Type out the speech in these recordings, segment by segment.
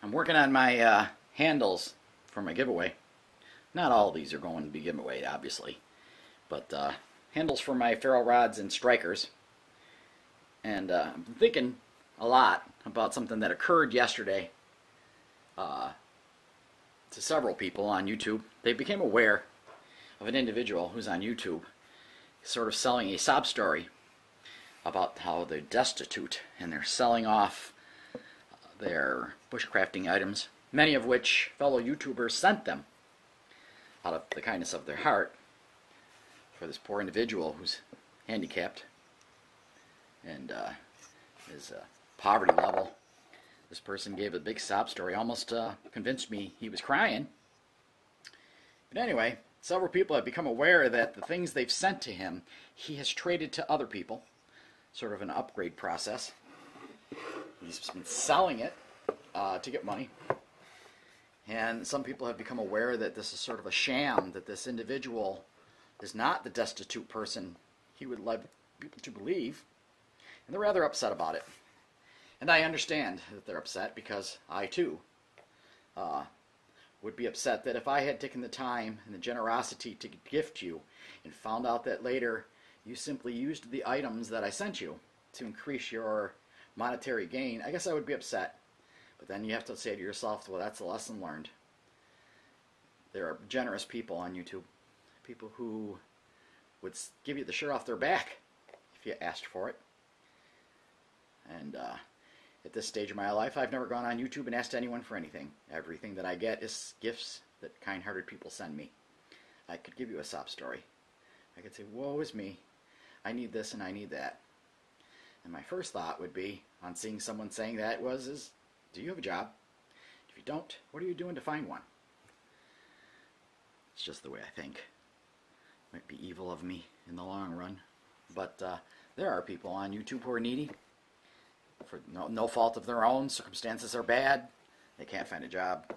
I'm working on my handles for my giveaway. Not all of these are going to be giveaway, obviously, but handles for my ferro rods and strikers. And I'm thinking a lot about something that occurred yesterday to several people on YouTube. They became aware of an individual who's on YouTube sort of selling a sob story about how they're destitute and they're selling off their bushcrafting items, many of which fellow YouTubers sent them out of the kindness of their heart for this poor individual who's handicapped and his poverty level. This person gave a big sob story, almost convinced me he was crying. But anyway, several people have become aware that the things they've sent to him, he has traded to other people, sort of an upgrade process. He's been selling it to get money. And some people have become aware that this is sort of a sham, that this individual is not the destitute person he would like people to believe. And they're rather upset about it. And I understand that they're upset because I too would be upset that if I had taken the time and the generosity to gift you and found out that later you simply used the items that I sent you to increase your monetary gain, I guess I would be upset. But then you have to say to yourself, well, that's a lesson learned. There are generous people on YouTube, people who would give you the shirt off their back if you asked for it. And at this stage of my life, I've never gone on YouTube and asked anyone for anything. Everything that I get is gifts that kind-hearted people send me. I could give you a sob story. I could say, woe is me. I need this and I need that. And my first thought would be, on seeing someone saying that, is, do you have a job? If you don't, what are you doing to find one? It's just the way I think. Might be evil of me in the long run. But there are people on YouTube who are needy. For no fault of their own, circumstances are bad, they can't find a job.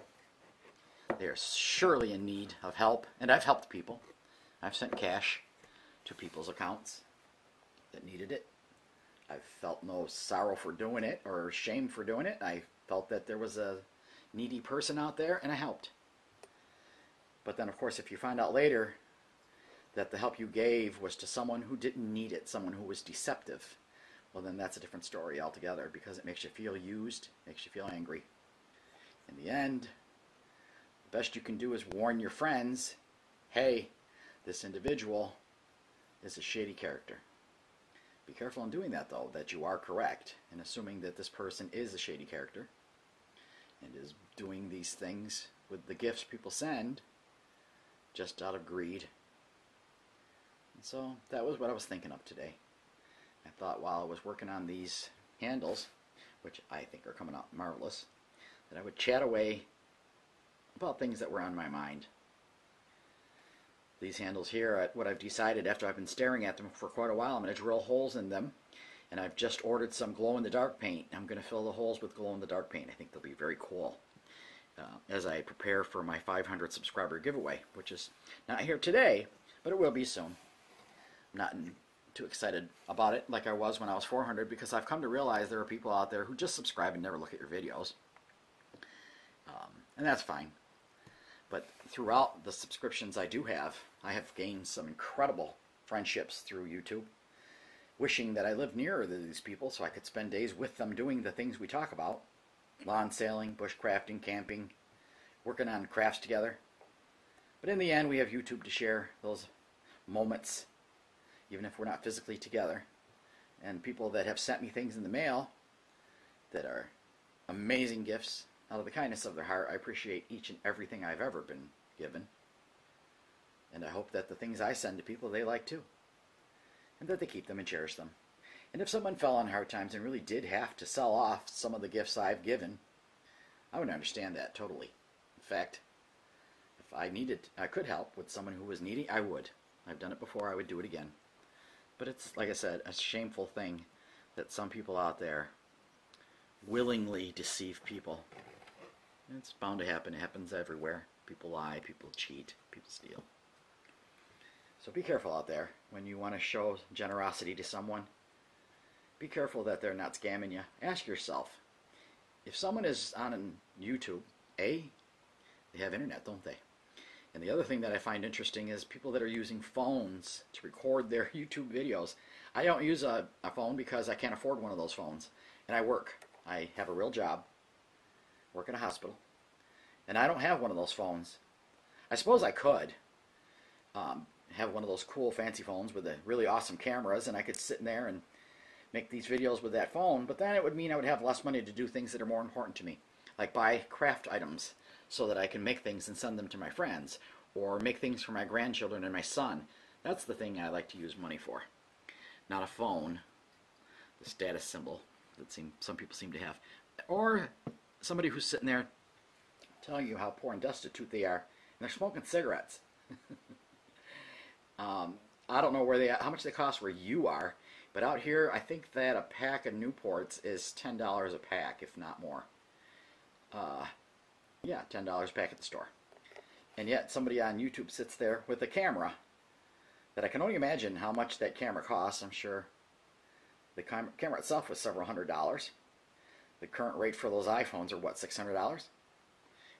They are surely in need of help, and I've helped people. I've sent cash to people's accounts that needed it. I've felt no sorrow for doing it or shame for doing it. I felt that there was a needy person out there, and I helped. But then, of course, if you find out later that the help you gave was to someone who didn't need it, someone who was deceptive, well, then that's a different story altogether, because it makes you feel used, makes you feel angry. In the end, the best you can do is warn your friends, hey, this individual is a shady character. Be careful in doing that, though, that you are correct in assuming that this person is a shady character and is doing these things with the gifts people send just out of greed. And so that was what I was thinking of today. I thought while I was working on these handles, which I think are coming out marvelous, that I would chat away about things that were on my mind. These handles here are what I've decided after I've been staring at them for quite a while. I'm going to drill holes in them, and I've just ordered some glow-in-the-dark paint. I'm going to fill the holes with glow-in-the-dark paint. I think they'll be very cool as I prepare for my 500 subscriber giveaway, which is not here today, but it will be soon. I'm not too excited about it like I was when I was 400, because I've come to realize there are people out there who just subscribe and never look at your videos, and that's fine. But throughout the subscriptions I do have, I have gained some incredible friendships through YouTube, wishing that I lived nearer to these people so I could spend days with them doing the things we talk about: lawn sailing, bushcrafting, camping, working on crafts together. But in the end, we have YouTube to share those moments, even if we're not physically together. And people that have sent me things in the mail that are amazing gifts out of the kindness of their heart, I appreciate each and everything I've ever been given. And I hope that the things I send to people they like too, and that they keep them and cherish them. And if someone fell on hard times and really did have to sell off some of the gifts I've given, I would understand that totally. In fact, if I could help with someone who was needy, I would. I've done it before, I would do it again. But it's, like I said, a shameful thing that some people out there willingly deceive people. It's bound to happen. It happens everywhere. People lie, people cheat, people steal. So be careful out there when you want to show generosity to someone. Be careful that they're not scamming you. Ask yourself, if someone is on YouTube, they have internet, don't they? And the other thing that I find interesting is people that are using phones to record their YouTube videos. I don't use a phone because I can't afford one of those phones. And I work. I have a real job, work in a hospital, and I don't have one of those phones. I suppose I could have one of those cool fancy phones with the really awesome cameras, and I could sit in there and make these videos with that phone, but then it would mean I would have less money to do things that are more important to me, like buy craft items so that I can make things and send them to my friends, or make things for my grandchildren and my son. That's the thing I like to use money for, not a phone, the status symbol that some people seem to have, or somebody who's sitting there telling you how poor and destitute they are, and they're smoking cigarettes. I don't know how much they cost where you are, but out here I think that a pack of Newports is $10 a pack, if not more. Yeah, $10 a pack at the store. And yet somebody on YouTube sits there with a camera that I can only imagine how much that camera costs. I'm sure the camera itself was several $100s. The current rate for those iPhones are what, $600?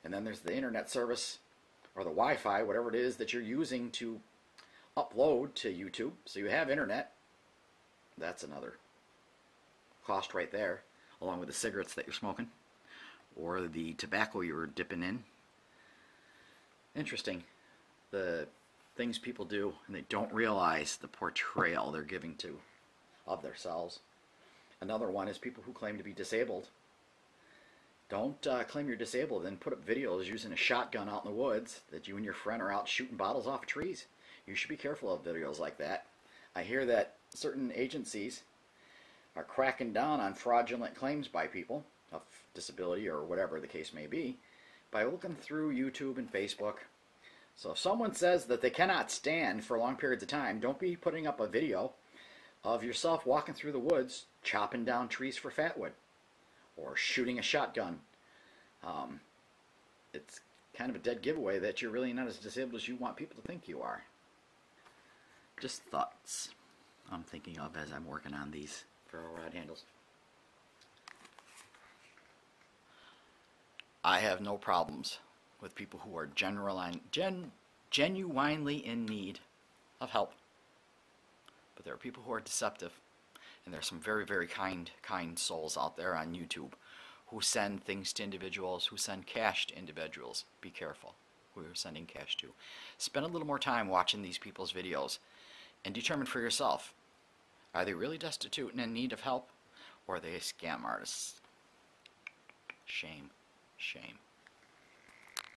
And then there's the internet service or the Wi-Fi, whatever it is that you're using to upload to YouTube. So you have internet. That's another cost right there, along with the cigarettes that you're smoking or the tobacco you were dipping in. Interesting, the things people do, and they don't realize the portrayal they're giving of themselves. Another one is people who claim to be disabled. Don't claim you're disabled and put up videos using a shotgun out in the woods that you and your friend are out shooting bottles off trees. You should be careful of videos like that. I hear that certain agencies are cracking down on fraudulent claims by people of disability or whatever the case may be by looking through YouTube and Facebook. So if someone says that they cannot stand for long periods of time, don't be putting up a video of yourself walking through the woods chopping down trees for fatwood or shooting a shotgun. It's kind of a dead giveaway that you're really not as disabled as you want people to think you are. Just thoughts I'm thinking of as I'm working on these ferro rod handles. I have no problems with people who are genuinely in need of help. But there are people who are deceptive. And there are some very, very kind souls out there on YouTube who send things to individuals, who send cash to individuals. Be careful who you're sending cash to. Spend a little more time watching these people's videos and determine for yourself, are they really destitute and in need of help, or are they scam artists? Shame, shame.